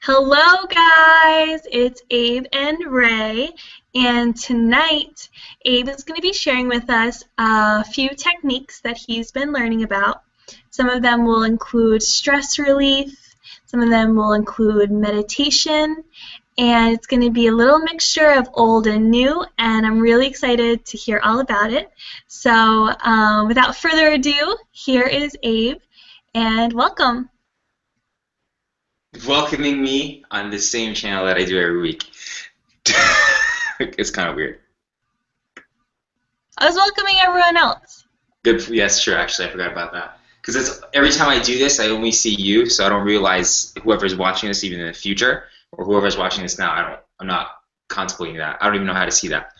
Hello guys, it's Abe and Ray, and tonight Abe is going to be sharing with us a few techniques that he's been learning about. Some of them will include stress relief, some of them will include meditation, and it's going to be a little mixture of old and new, and I'm really excited to hear all about it. So without further ado, here is Abe, and welcome. Welcoming me on the same channel that I do every week. It's kind of weird. I was welcoming everyone else. Good. Yes, sure. Actually, I forgot about that. Because it's every time I do this, I only see you, so I don't realize whoever's watching this even in the future, or whoever's watching this now. I'm not contemplating that. I don't even know how to see that.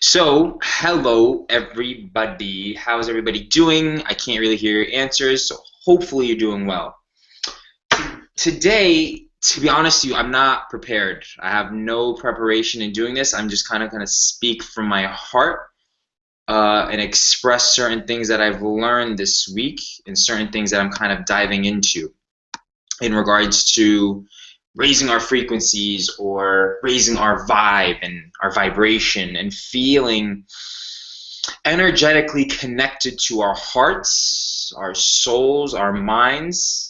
So, hello everybody. How's everybody doing? I can't really hear your answers, so hopefully you're doing well. Today, to be honest with you, I'm not prepared. I have no preparation in doing this. I'm just kind of going to speak from my heart and express certain things that I've learned this week and certain things that I'm kind of diving into in regards to raising our frequencies or raising our vibe and our vibration and feeling energetically connected to our hearts, our souls, our minds,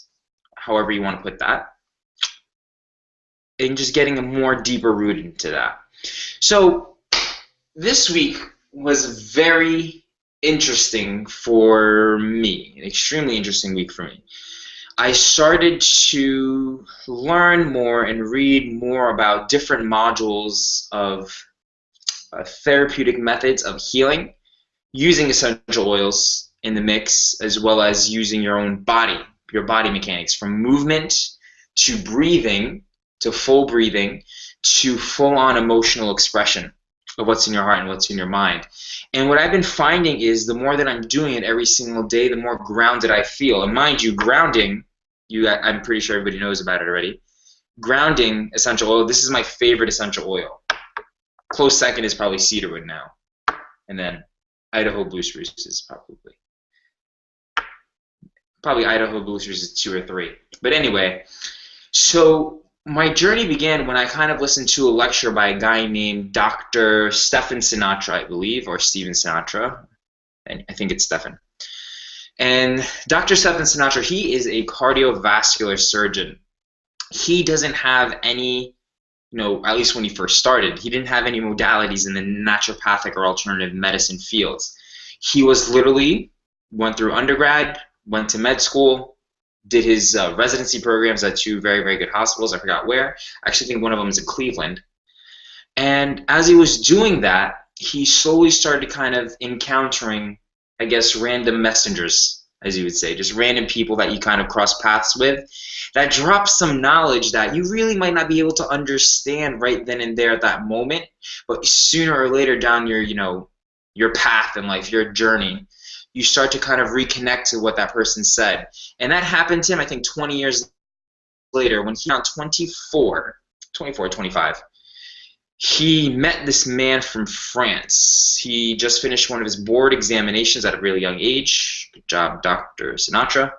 however you want to put that, and just getting a more deeper root into that. So this week was very interesting for me, an extremely interesting week for me. I started to learn more and read more about different modules of therapeutic methods of healing, using essential oils in the mix, as well as using your body mechanics, from movement to breathing, to full breathing, to full-on emotional expression of what's in your heart and what's in your mind. And what I've been finding is the more that I'm doing it every single day, the more grounded I feel. And mind you, grounding, I'm pretty sure everybody knows about it already. Grounding essential oil, this is my favorite essential oil. Close second is probably cedarwood now. And then Idaho blue spruce is probably Idaho blue spruce is 2 or 3. But anyway, so my journey began when I kind of listened to a lecture by a guy named Dr. Stephen Sinatra, I believe, or Steven Sinatra. And I think it's Stephen. And Dr. Stephen Sinatra, he is a cardiovascular surgeon. He doesn't have any, at least when he first started, he didn't have any modalities in the naturopathic or alternative medicine fields. He was literally, went through undergrad, went to med school, did his residency programs at 2 very, very good hospitals. I forgot where. I actually think one of them is in Cleveland. And as he was doing that, he slowly started kind of encountering, I guess, random messengers, as you would say, just random people that you kind of cross paths with that drop some knowledge that you really might not be able to understand right then and there at that moment, but sooner or later down your path in life, your journey, you start to kind of reconnect to what that person said. And that happened to him, I think, 20 years later when he was 24, 25. He met this man from France. He just finished one of his board examinations at a really young age. Good job, Dr. Sinatra.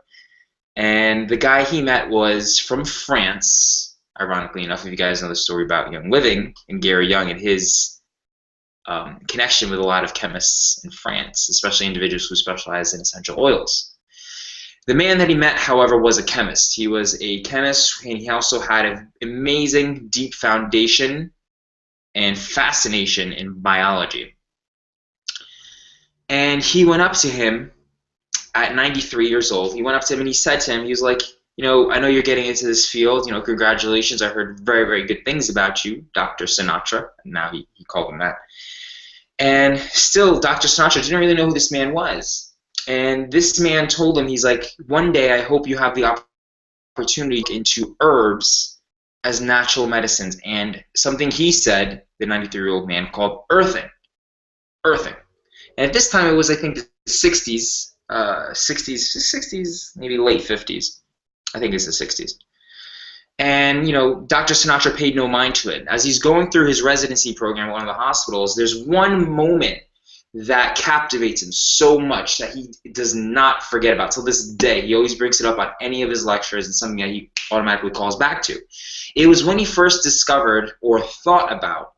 And the guy he met was from France, ironically enough, if you guys know the story about Young Living and Gary Young and his connection with a lot of chemists in France, especially individuals who specialize in essential oils. The man that he met, however, was a chemist. He was a chemist, and he also had an amazing, deep foundation and fascination in biology. And he went up to him at 93 years old. He went up to him and he said to him, he was like, I know you're getting into this field. Congratulations. I heard very, very good things about you, Dr. Sinatra. And now he called him that. And still, Dr. Sinatra didn't really know who this man was. And this man told him, he's like, one day I hope you have the opportunity to get into herbs as natural medicines. And something he said, the 93-year-old man, called earthing. Earthing. And at this time, it was, I think, the 60s, maybe late 50s. I think it's the 60s. And, Dr. Sinatra paid no mind to it. As he's going through his residency program at one of the hospitals, there's one moment that captivates him so much that he does not forget about till this day. He always brings it up on any of his lectures, and something that he automatically calls back to. It was when he first discovered or thought about,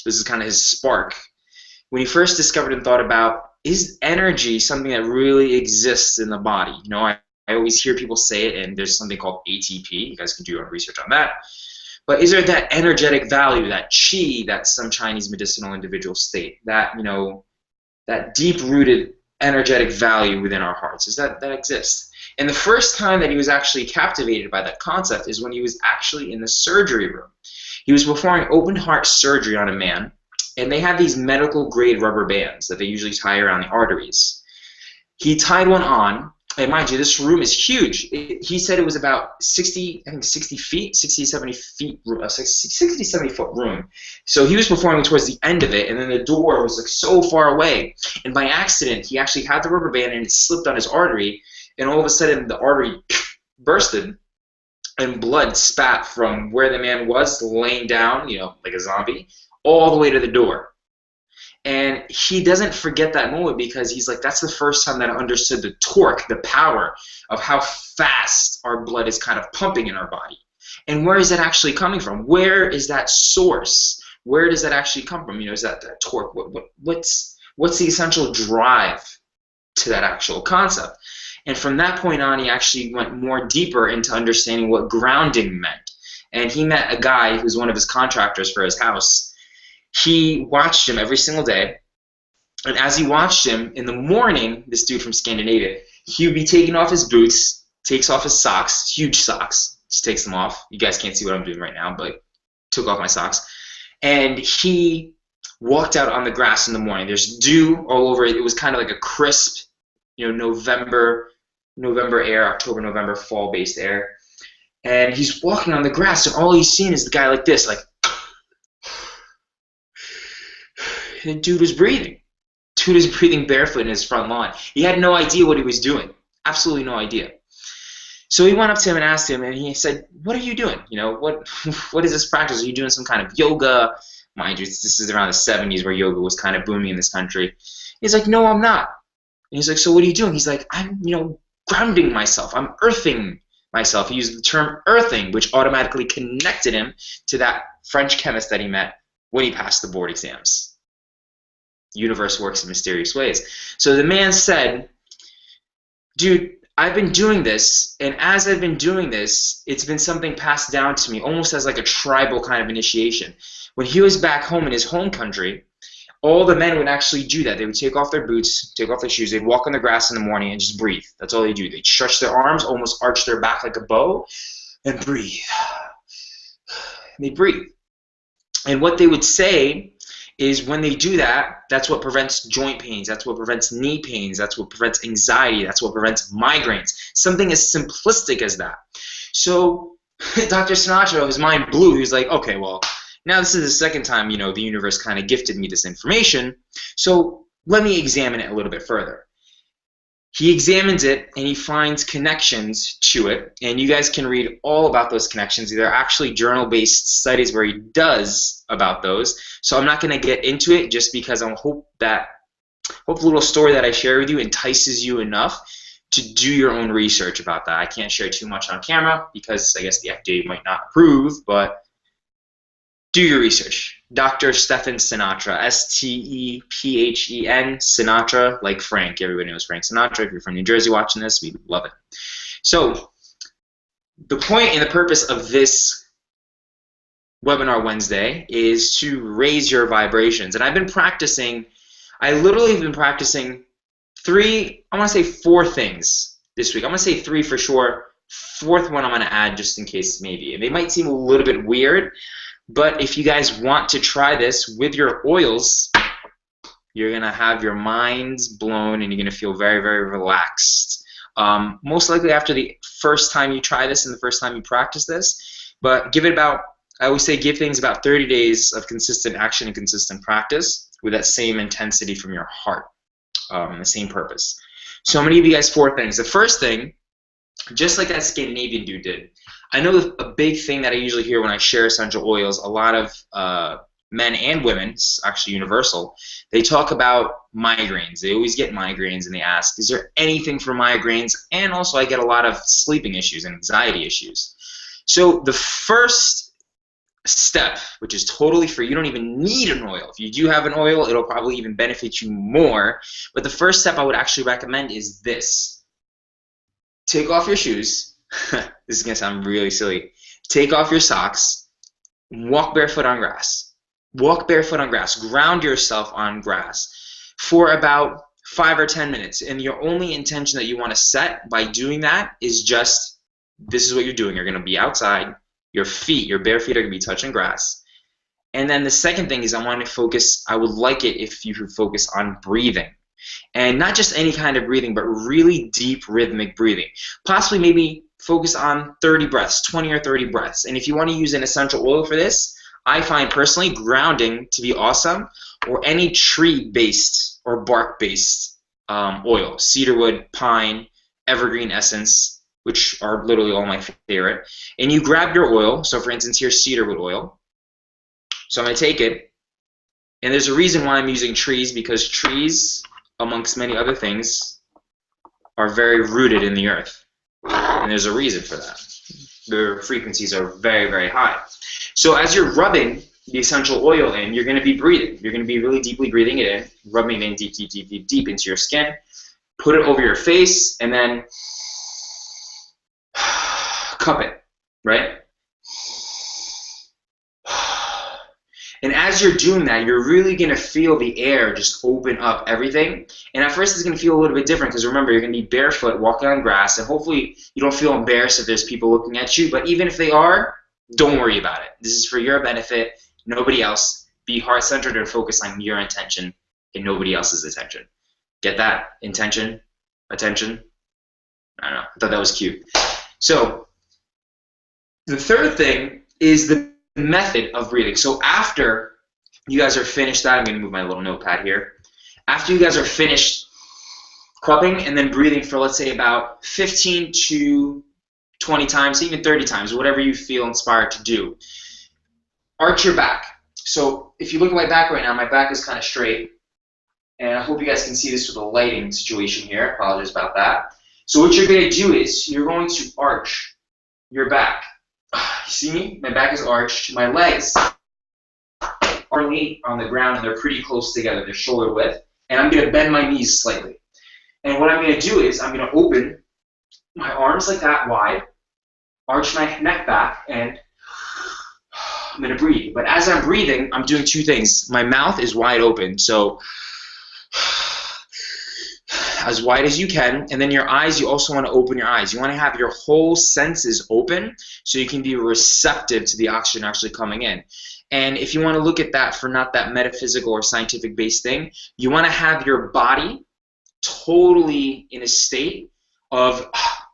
this is kind of his spark, when he first discovered and thought about, is energy something that really exists in the body? You know, I always hear people say it, and there's something called ATP. You guys can do your own research on that. But is there that energetic value, that chi, that some Chinese medicinal individual state, that, you know, that deep-rooted energetic value within our hearts? Is that exists? And the first time that he was actually captivated by that concept is when he was actually in the surgery room. He was performing open heart surgery on a man, and they had these medical grade rubber bands that they usually tie around the arteries. He tied one on, and mind you, this room is huge. He said it was about 60 feet, 70 foot room. So he was performing towards the end of it, and then the door was like so far away. And by accident, he actually had the rubber band and it slipped on his artery, and all of a sudden the artery bursted, and blood spat from where the man was laying down, you know, like a zombie, all the way to the door. And he doesn't forget that moment because he's like, that's the first time that I understood the torque, the power of how fast our blood is kind of pumping in our body. And where is that actually coming from? Where is that source? Where does that actually come from? You know, is that torque? What's the essential drive to that actual concept? And from that point on, he actually went more deeper into understanding what grounding meant. And he met a guy who's one of his contractors for his house. He watched him every single day, and as he watched him, in the morning, this dude from Scandinavia, he would be taking off his boots, takes off his socks, huge socks, just takes them off. You guys can't see what I'm doing right now, but took off my socks. And he walked out on the grass in the morning. There's dew all over it. It was kind of like a crisp, you know, November air, October, November, fall-based air. And he's walking on the grass, and all he's seeing is the guy like this, like, the dude was breathing. Dude was breathing barefoot in his front lawn. He had no idea what he was doing. Absolutely no idea. So he went up to him and asked him, and he said, what are you doing? You know, what is this practice? Are you doing some kind of yoga? Mind you, this is around the 70s where yoga was kind of booming in this country. He's like, no, I'm not. And he's like, so what are you doing? He's like, I'm, you know, grounding myself. I'm earthing myself. He used the term earthing, which automatically connected him to that French chemist that he met when he passed the board exams. The universe works in mysterious ways. So the man said, dude, I've been doing this, and as I've been doing this, it's been something passed down to me, almost as like a tribal kind of initiation. When he was back home in his home country, all the men would actually do that. They would take off their boots, take off their shoes, they'd walk on the grass in the morning and just breathe. That's all they do. They'd stretch their arms, almost arch their back like a bow, and breathe. And they'd breathe. And what they would say is when they do that, that's what prevents joint pains, that's what prevents knee pains, that's what prevents anxiety, that's what prevents migraines. Something as simplistic as that. So Dr. Sinatra, his mind blew. He was like, okay, well, now this is the second time, you know, the universe kind of gifted me this information, so let me examine it a little bit further. He examines it, and he finds connections to it, and you guys can read all about those connections. There are actually journal-based studies where he does about those, so I'm not going to get into it just because I hope the little story that I share with you entices you enough to do your own research about that. I can't share too much on camera because I guess the FDA might not approve, but do your research. Dr. Stephen Sinatra, S-T-E-P-H-E-N, Sinatra, like Frank. Everybody knows Frank Sinatra. If you're from New Jersey watching this, we love it. So the point and the purpose of this webinar Wednesday is to raise your vibrations. And I've been practicing, I literally have been practicing four things this week. I'm going to say three for sure. Fourth one I'm going to add just in case maybe. And they might seem a little bit weird, but if you guys want to try this with your oils, you're going to have your minds blown and you're going to feel very, very relaxed. Most likely after the first time you try this and the first time you practice this, but give it about, I always say give things about 30 days of consistent action and consistent practice with that same intensity from your heart, the same purpose. So I'm going to give you guys four things. The first thing, just like that Scandinavian dude did, I know a big thing that I usually hear when I share essential oils, a lot of men and women, it's actually universal, they talk about migraines. They always get migraines and they ask, is there anything for migraines? And also I get a lot of sleeping issues and anxiety issues. So the first step, which is totally free, you don't even need an oil. If you do have an oil, it'll probably even benefit you more. But the first step I would actually recommend is this. Take off your shoes. This is going to sound really silly. Take off your socks. Walk barefoot on grass. Walk barefoot on grass. Ground yourself on grass for about 5 or 10 minutes. And your only intention that you want to set by doing that is just, this is what you're doing. You're going to be outside. Your feet, your bare feet are going to be touching grass. And then the second thing is I would like it if you could focus on breathing. And not just any kind of breathing, but really deep rhythmic breathing. Possibly maybe focus on 30 breaths, 20 or 30 breaths. And if you want to use an essential oil for this, I find personally grounding to be awesome, or any tree-based or bark-based oil. Cedarwood, pine, evergreen essence, which are literally all my favorite. And you grab your oil. So for instance, here's cedarwood oil. So I'm going to take it. And there's a reason why I'm using trees, because trees, amongst many other things, are very rooted in the earth. And there's a reason for that. Their frequencies are very, very high. So as you're rubbing the essential oil in, you're going to be breathing. You're going to be really deeply breathing it in, rubbing it in deep, deep, deep, deep, deep into your skin. Put it over your face, and then cup it, right? And as you're doing that, you're really going to feel the air just open up everything. And at first, it's going to feel a little bit different because remember, you're going to be barefoot walking on grass. And hopefully, you don't feel embarrassed if there's people looking at you. But even if they are, don't worry about it. This is for your benefit, nobody else. Be heart-centered and focus on your intention and nobody else's attention. Get that? Intention? Attention? I don't know. I thought that was cute. So the third thing is the method of breathing. So after you guys are finished that, I'm going to move my little notepad here. After you guys are finished cupping and then breathing for, let's say, about 15 to 20 times, even 30 times, whatever you feel inspired to do, arch your back. So if you look at my back right now, my back is kind of straight. And I hope you guys can see this with the lighting situation here. Apologies about that. So what you're going to do is you're going to arch your back. See me? My back is arched. My legs are laid on the ground and they're pretty close together. They're shoulder width. And I'm going to bend my knees slightly. And what I'm going to do is I'm going to open my arms like that wide, arch my neck back, and I'm going to breathe. But as I'm breathing, I'm doing two things. My mouth is wide open, so as wide as you can, and then your eyes, you also want to open your eyes. You want to have your whole senses open so you can be receptive to the oxygen actually coming in. And if you want to look at that for not that metaphysical or scientific based thing, you want to have your body totally in a state of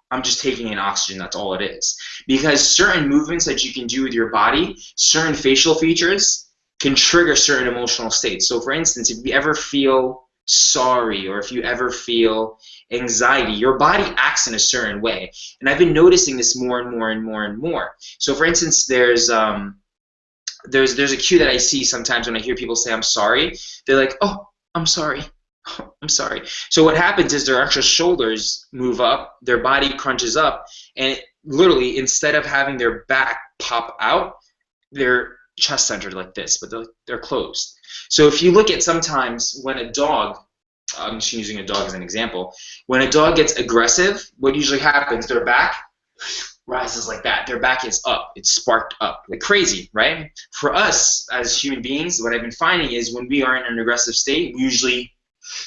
I'm just taking in oxygen, that's all it is. Because certain movements that you can do with your body, certain facial features, can trigger certain emotional states. So for instance, if you ever feel sorry or if you ever feel anxiety, your body acts in a certain way. And I've been noticing this more and more and more and more. So for instance, there's a cue that I see sometimes when I hear people say I'm sorry. They're like, oh, I'm sorry. I'm sorry. So what happens is their actual shoulders move up, their body crunches up, and literally instead of having their back pop out, they're chest centered like this, but they're closed. So if you look at sometimes when a dog, I'm just using a dog as an example, when a dog gets aggressive, what usually happens, their back rises like that. Their back is up. It's sparked up like crazy, right? For us as human beings, what I've been finding is when we are in an aggressive state, we usually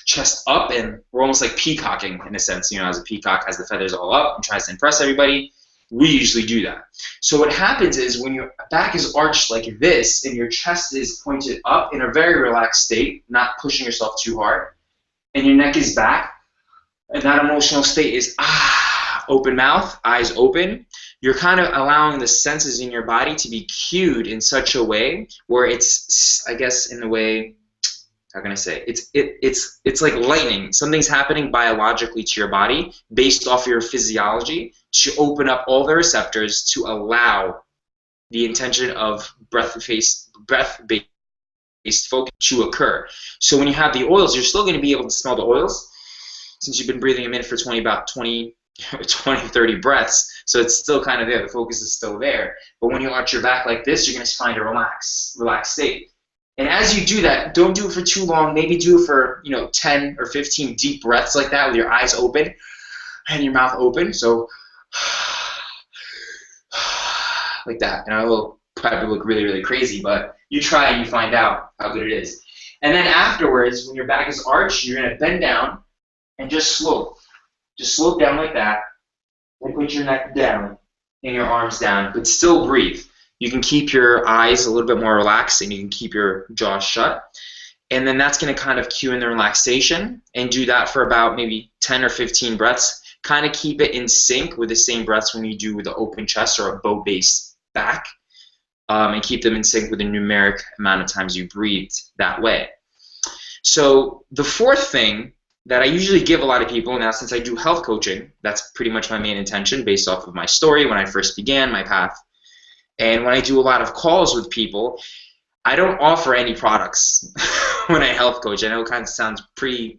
chest up and we're almost like peacocking in a sense. You know, as a peacock has the feathers all up and tries to impress everybody, we usually do that. So what happens is when your back is arched like this and your chest is pointed up in a very relaxed state, not pushing yourself too hard, and your neck is back, and that emotional state is open mouth, eyes open, you're kind of allowing the senses in your body to be cued in such a way where it's, I guess in a way, how can I say, it's like lightning. Something's happening biologically to your body based off your physiology to open up all the receptors to allow the intention of breath-based focus to occur. So when you have the oils, you're still going to be able to smell the oils since you've been breathing them in for about 20 20, 30 breaths. So it's still kind of there. The focus is still there. But when you arch your back like this, you're going to find a relaxed state. And as you do that, don't do it for too long. Maybe do it for 10 or 15 deep breaths like that with your eyes open and your mouth open. So like that. And I will probably look really, really crazy, but you try and you find out how good it is. And then afterwards, when your back is arched, you're going to bend down and just slope. Just slope down like that and put your neck down and your arms down, but still breathe. You can keep your eyes a little bit more relaxed and you can keep your jaw shut. And then that's going to kind of cue in the relaxation, and do that for about maybe 10 or 15 breaths. Kind of keep it in sync with the same breaths when you do with the open chest or a bow-based back, and keep them in sync with the numeric amount of times you breathed that way. So the fourth thing that I usually give a lot of people, now since I do health coaching, that's pretty much my main intention based off of my story when I first began my path. And when I do a lot of calls with people, I don't offer any products when I health coach. I know it kind of sounds pretty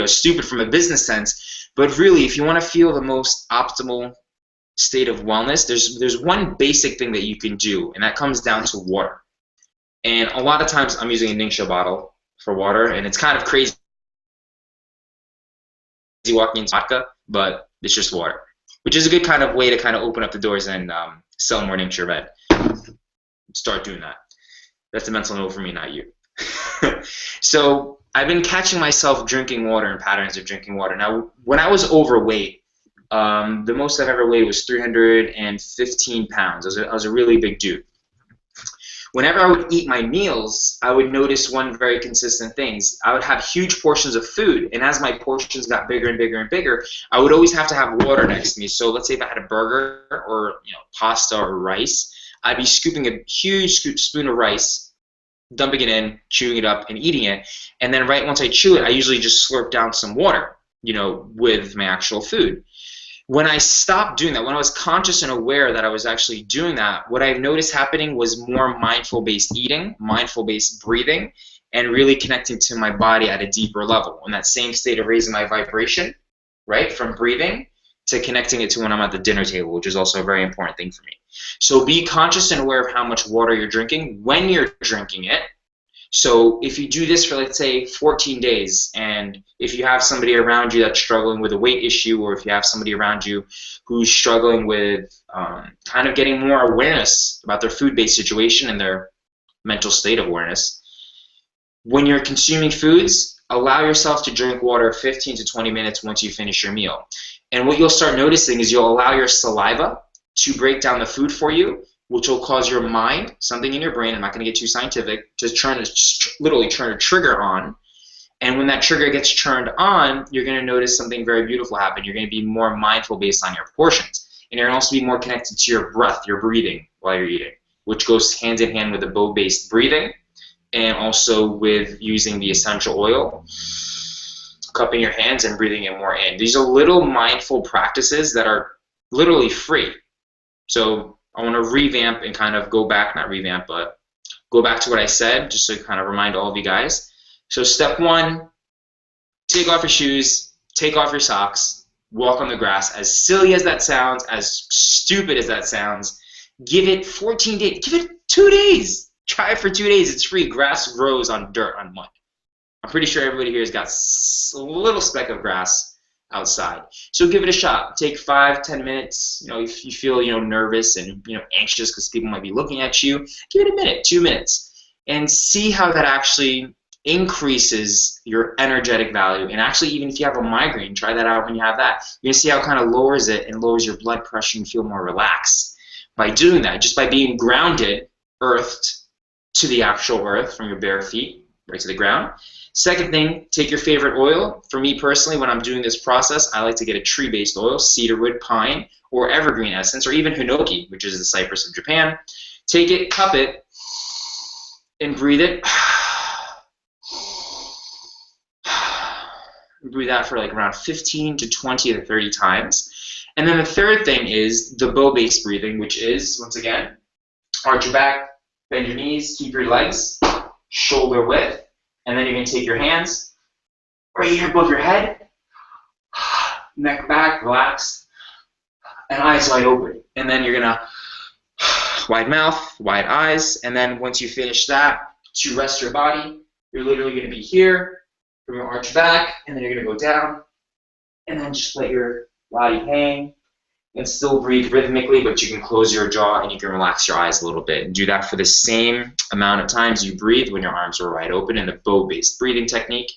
stupid from a business sense, but really if you want to feel the most optimal state of wellness, there's one basic thing that you can do, and that comes down to water. And a lot of times I'm using a Ningxia bottle for water, and it's kind of crazy walking into vodka, but it's just water, which is a good kind of way to kind of open up the doors and sell more Ningxia Red. Start doing that. That's a mental note for me, not you. So I've been catching myself drinking water and patterns of drinking water. Now, when I was overweight, the most I've ever weighed was 315 pounds. I was a really big dude. Whenever I would eat my meals, I would notice one very consistent thing. I would have huge portions of food, and as my portions got bigger and bigger and bigger, I would always have to have water next to me. So let's say if I had a burger or pasta or rice, I'd be scooping a huge spoon of rice, dumping it in, chewing it up, and eating it. And then right once I chew it, I usually just slurp down some water, with my actual food. When I stopped doing that, when I was conscious and aware that I was actually doing that, what I've noticed happening was more mindful-based eating, mindful-based breathing, and really connecting to my body at a deeper level. In that same state of raising my vibration, right, from breathing to connecting it to when I'm at the dinner table, which is also a very important thing for me. So be conscious and aware of how much water you're drinking when you're drinking it. So if you do this for, let's say, 14 days, and if you have somebody around you that's struggling with a weight issue, or if you have somebody around you who's struggling with kind of getting more awareness about their food-based situation and their mental state of awareness, when you're consuming foods, allow yourself to drink water 15 to 20 minutes once you finish your meal. And what you'll start noticing is you'll allow your saliva to break down the food for you, which will cause your mind, something in your brain, I'm not going to get too scientific, to literally turn a trigger on. And when that trigger gets turned on, you're going to notice something very beautiful happen. You're going to be more mindful based on your portions. And you're going to also be more connected to your breath, your breathing while you're eating, which goes hand in hand with the bow-based breathing, and also with using the essential oil, cupping your hands and breathing it more in. These are little mindful practices that are literally free. So I want to revamp and kind of go back, not revamp, but go back to what I said, just to kind of remind all of you guys. So step one, take off your shoes, take off your socks, walk on the grass. As silly as that sounds, as stupid as that sounds, give it 14 days, give it 2 days. Try it for 2 days. It's free. Grass grows on dirt, on mud. I'm pretty sure everybody here has got a little speck of grass outside. So give it a shot. Take 5-10 minutes. If you feel nervous and anxious because people might be looking at you, give it a minute, 2 minutes, and see how that actually increases your energetic value. And actually, even if you have a migraine, try that out when you have that. You're gonna see how it kind of lowers it and lowers your blood pressure and feel more relaxed by doing that, just by being grounded, earthed to the actual earth from your bare feet right to the ground. Second thing, take your favorite oil. For me personally, when I'm doing this process, I like to get a tree-based oil, cedarwood, pine, or evergreen essence, or even hinoki, which is the cypress of Japan. Take it, cup it, and breathe it. Breathe out for like around 15 to 20 to 30 times. And then the third thing is the bow-based breathing, which is, once again, arch your back, bend your knees, keep your legs shoulder width, and then you're going to take your hands right here above your head. neck back, relaxed, and eyes wide open. And then you're going to wide mouth, wide eyes, and then once you finish that, to rest your body, you're literally going to be here, from your arch back, and then you're going to go down, and then just let your body hang, and still breathe rhythmically, but you can close your jaw and you can relax your eyes a little bit. And do that for the same amount of times you breathe when your arms are wide open in the bow-based breathing technique.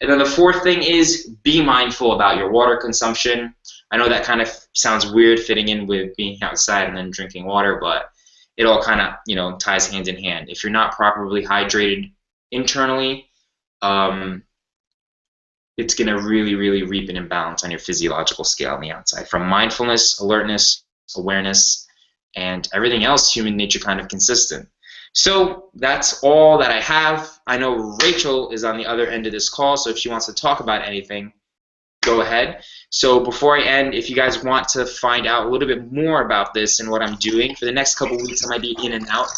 And then the fourth thing is be mindful about your water consumption. I know that kind of sounds weird fitting in with being outside and then drinking water, but it all kind of, ties hand in hand. If you're not properly hydrated internally, it's going to really, really reap an imbalance on your physiological scale on the outside. From mindfulness, alertness, awareness, and everything else, human nature kind of consistent. So that's all that I have. I know Rachel is on the other end of this call, so if she wants to talk about anything, go ahead. So before I end, if you guys want to find out a little bit more about this and what I'm doing, for the next couple weeks I might be in and out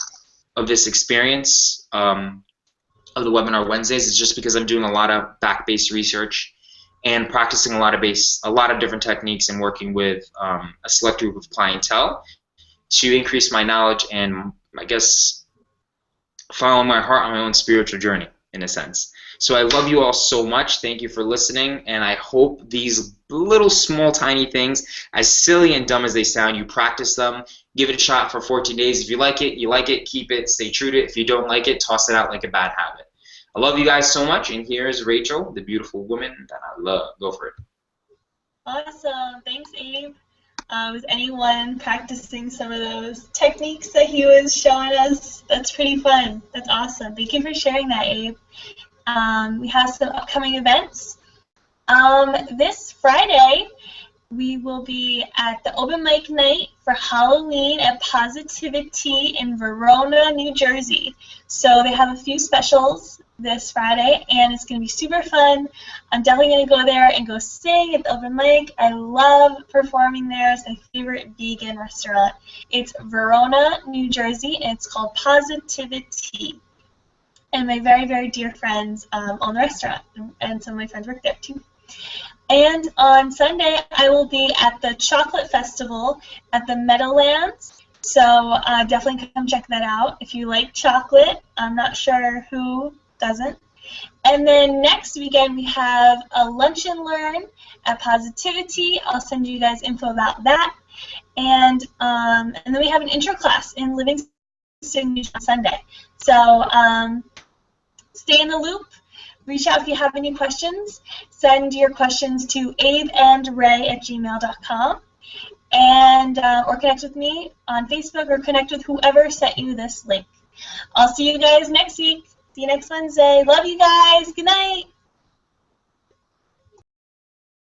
of this experience of the webinar Wednesdays. Is just because I'm doing a lot of back-based research and practicing a lot of different techniques and working with a select group of clientele to increase my knowledge and, I guess, follow my heart on my own spiritual journey, in a sense. So I love you all so much. Thank you for listening, and I hope these little small tiny things, as silly and dumb as they sound, you practice them. Give it a shot for 14 days. If you like it, you like it. Keep it. Stay true to it. If you don't like it, toss it out like a bad habit. I love you guys so much, and here's Rachel, the beautiful woman that I love. Go for it. Awesome. Thanks, Abe. Was anyone practicing some of those techniques that he was showing us? That's pretty fun. That's awesome. Thank you for sharing that, Abe. We have some upcoming events. This Friday, we will be at the open mic night for Halloween at Positivity in Verona, New Jersey. So they have a few specials this Friday, and it's going to be super fun. I'm definitely going to go there and go sing at the open mic. I love performing there. It's my favorite vegan restaurant. It's Verona, New Jersey, and it's called Positivity. And my very, very dear friends own the restaurant, and some of my friends work there too. And on Sunday, I will be at the Chocolate Festival at the Meadowlands. So definitely come check that out if you like chocolate. I'm not sure who doesn't. And then next weekend, we have a lunch and learn at Positivity. I'll send you guys info about that. And then we have an intro class in Living Signature on Sunday. So stay in the loop. Reach out if you have any questions. Send your questions to abeandrae@gmail.com, and or connect with me on Facebook, or connect with whoever sent you this link. I'll see you guys next week. See you next Wednesday. Love you guys. Good night.